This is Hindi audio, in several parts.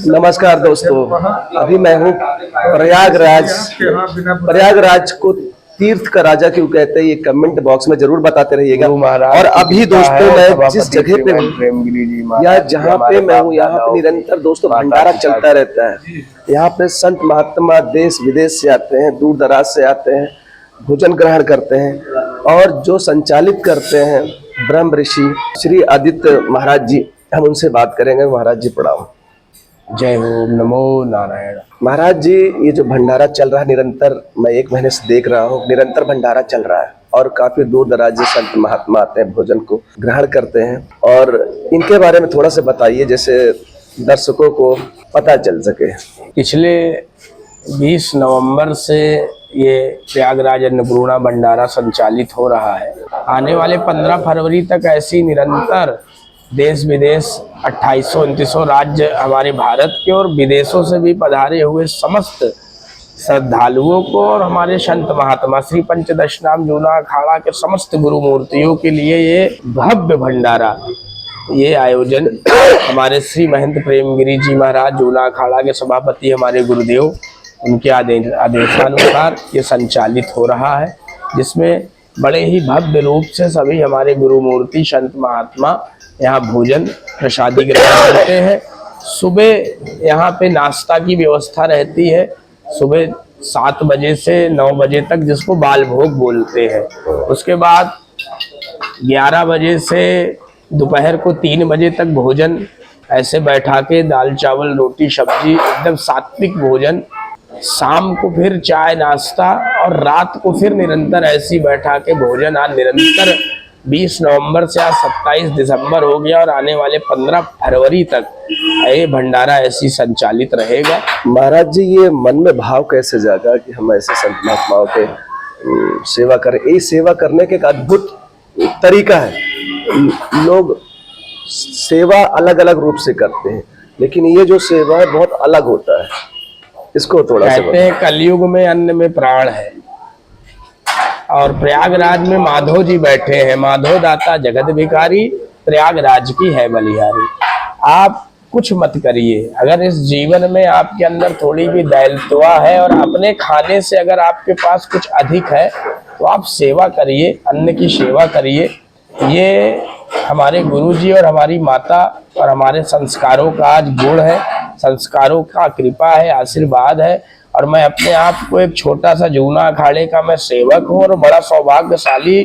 नमस्कार दोस्तों, अभी मैं हूँ प्रयागराज। प्रयागराज को तीर्थ का राजा क्यों कहते हैं, ये कमेंट बॉक्स में जरूर बताते रहिएगा। और अभी दोस्तों मैं जिस जगह पे हूँ या जहाँ पे मैं हूँ, यहाँ पे निरंतर दोस्तों भंडारा चलता रहता है। यहाँ पे संत महात्मा देश विदेश से आते हैं, दूर दराज से आते हैं, भोजन ग्रहण करते हैं। और जो संचालित करते हैं ब्रह्म ऋषि श्री आदित्य महाराज जी, हम उनसे बात करेंगे। महाराज जी प्रणाम। जय हो, नमो नारायण। महाराज जी, ये जो भंडारा चल रहा है निरंतर, मैं 1 महीने से देख रहा हूँ, निरंतर भंडारा चल रहा है और काफी दूर दराज से संत महात्मा आते हैं, भोजन को ग्रहण करते हैं। और इनके बारे में थोड़ा सा बताइए, जैसे दर्शकों को पता चल सके। पिछले 20 नवंबर से ये प्रयागराज अन्नपूर्णा भंडारा संचालित हो रहा है। आने वाले 15 फरवरी तक ऐसी निरंतर देश विदेश 2800-2900 राज्य हमारे भारत के और विदेशों से भी पधारे हुए समस्त श्रद्धालुओं को और हमारे संत महात्मा श्री पंचदशनाम जूना अखाड़ा के समस्त गुरु मूर्तियों के लिए ये भव्य भंडारा, ये आयोजन हमारे श्री महंत प्रेमगिरी जी महाराज जूना अखाड़ा के सभापति हमारे गुरुदेव, उनके आदेशानुसार ये संचालित हो रहा है, जिसमें बड़े ही भव्य रूप से सभी हमारे गुरु मूर्ति संत महात्मा यहाँ भोजन प्रसादी ग्रहण करते हैं। सुबह यहाँ पे नाश्ता की व्यवस्था रहती है, सुबह 7 बजे से 9 बजे तक, जिसको बाल भोग बोलते हैं। उसके बाद 11 बजे से दोपहर को 3 बजे तक भोजन ऐसे बैठा के, दाल चावल रोटी सब्जी एकदम सात्विक भोजन। शाम को फिर चाय नाश्ता और रात को फिर निरंतर ऐसी बैठा के भोजन। आज निरंतर 20 नवंबर से आज 27 दिसंबर हो गया और आने वाले 15 फरवरी तक ये भंडारा ऐसी संचालित रहेगा। महाराज जी, ये मन में भाव कैसे जागा कि हम ऐसे संत महात्माओं के सेवा करें? ये सेवा करने के एक अद्भुत तरीका है। लोग सेवा अलग अलग रूप से करते हैं, लेकिन ये जो सेवा है बहुत अलग होता है। इसको थोड़ा सा कहते हैं कलयुग में अन्न में प्राण है, और प्रयागराज में माधव जी बैठे हैं। माधव दाता जगत भिखारी, प्रयागराज की है बलिहारी। आप कुछ मत करिए, अगर इस जीवन में आपके अंदर थोड़ी भी दयालुता है और अपने खाने से अगर आपके पास कुछ अधिक है तो आप सेवा करिए, अन्न की सेवा करिए। ये हमारे गुरुजी और हमारी माता और हमारे संस्कारों का आज गुण है, संस्कारों का कृपा है, आशीर्वाद है। और मैं अपने आप को एक छोटा सा जूना अखाड़े का मैं सेवक हूँ और बड़ा सौभाग्यशाली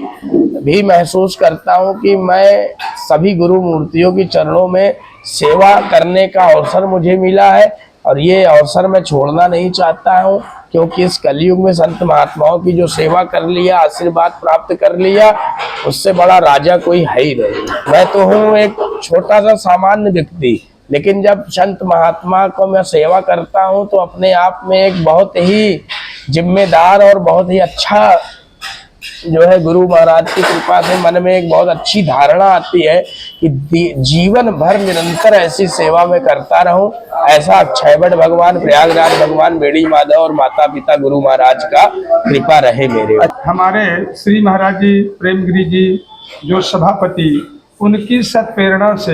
भी महसूस करता हूँ कि मैं सभी गुरु मूर्तियों की चरणों में सेवा करने का अवसर मुझे मिला है। और ये अवसर मैं छोड़ना नहीं चाहता हूँ, क्योंकि इस कलयुग में संत महात्माओं की जो सेवा कर लिया, आशीर्वाद प्राप्त कर लिया, उससे बड़ा राजा कोई है ही नहीं। मैं तो हूँ एक छोटा सा सामान्य व्यक्ति, लेकिन जब संत महात्मा को मैं सेवा करता हूं तो अपने आप में एक बहुत ही जिम्मेदार और बहुत ही अच्छा जो है गुरु महाराज की कृपा से मन में एक बहुत अच्छी धारणा आती है कि जीवन भर निरंतर ऐसी सेवा में करता रहूं। ऐसा छैबड़ भगवान, प्रयागराज भगवान, बेड़ी माधव और माता पिता गुरु महाराज का कृपा रहे मेरे। हमारे श्री महाराज जी प्रेमगिरी जी जो सभापति, उनकी सत प्रेरणा से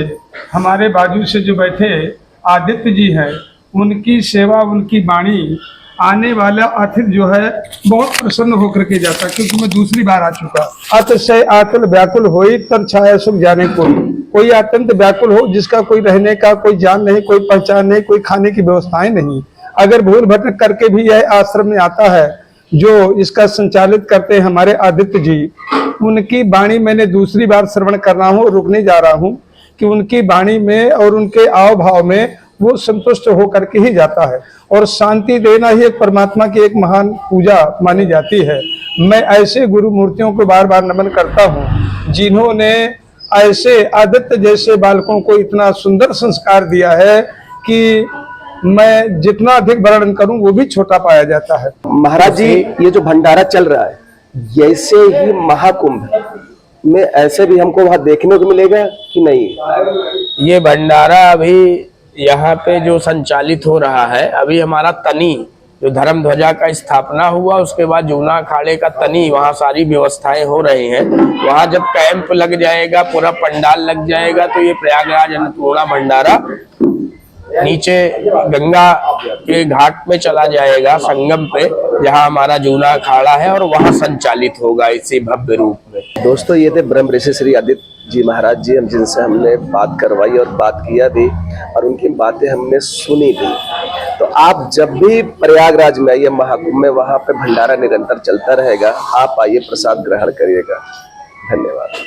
हमारे बाजू से जो बैठे आदित्य जी हैं, उनकी सेवा, उनकी वाणी, आने वाला अतिथि जो है बहुत प्रसन्न होकर के जाता, क्योंकि मैं दूसरी बार आ चुका। अतिशय आकुल व्याकुल होई तब छाया सुख जाने कोई अत्यंत व्याकुल हो, जिसका कोई रहने का कोई जान नहीं, कोई पहचान नहीं, कोई खाने की व्यवस्थाएं नहीं। अगर भूल भटक करके भी यह आश्रम में आता है, जो इसका संचालित करते हैं हमारे आदित्य जी, उनकी वाणी मैंने दूसरी बार श्रवण कर रहा हूँ, रुकने जा रहा हूँ कि उनकी वाणी में और उनके आव भाव में वो संतुष्ट होकर के ही जाता है। और शांति देना ही एक परमात्मा की एक महान पूजा मानी जाती है। मैं ऐसे गुरु मूर्तियों को बार बार नमन करता हूँ, जिन्होंने ऐसे आदित्य जैसे बालकों को इतना सुंदर संस्कार दिया है कि मैं जितना अधिक वर्णन करूं वो भी छोटा पाया जाता है। महाराज जी, ये जो भंडारा चल रहा है, जैसे ही महाकुंभ में ऐसे भी हमको वहां देखने को मिलेगा कि नहीं? ये भंडारा अभी यहाँ पे जो संचालित हो रहा है, अभी हमारा तनी जो धर्म ध्वजा का स्थापना हुआ, उसके बाद जूना अखाड़े का तनी, वहाँ सारी व्यवस्थाएं हो रही हैं। वहाँ जब कैंप लग जाएगा, पूरा पंडाल लग जाएगा, तो ये प्रयागराज अन्नपूर्णा भंडारा नीचे गंगा के घाट पे चला जाएगा, संगम पे, जहाँ हमारा जूना अखाड़ा है, और वहाँ संचालित होगा इसी भव्य रूप में। दोस्तों ये थे ब्रह्म ऋषि श्री आदित्य जी महाराज जी, हम जिनसे हमने बात करवाई और बात किया भी, और उनकी बातें हमने सुनी भी। तो आप जब भी प्रयागराज में आइए महाकुंभ में, वहां पे भंडारा निरंतर चलता रहेगा, आप आइए प्रसाद ग्रहण करिएगा। धन्यवाद।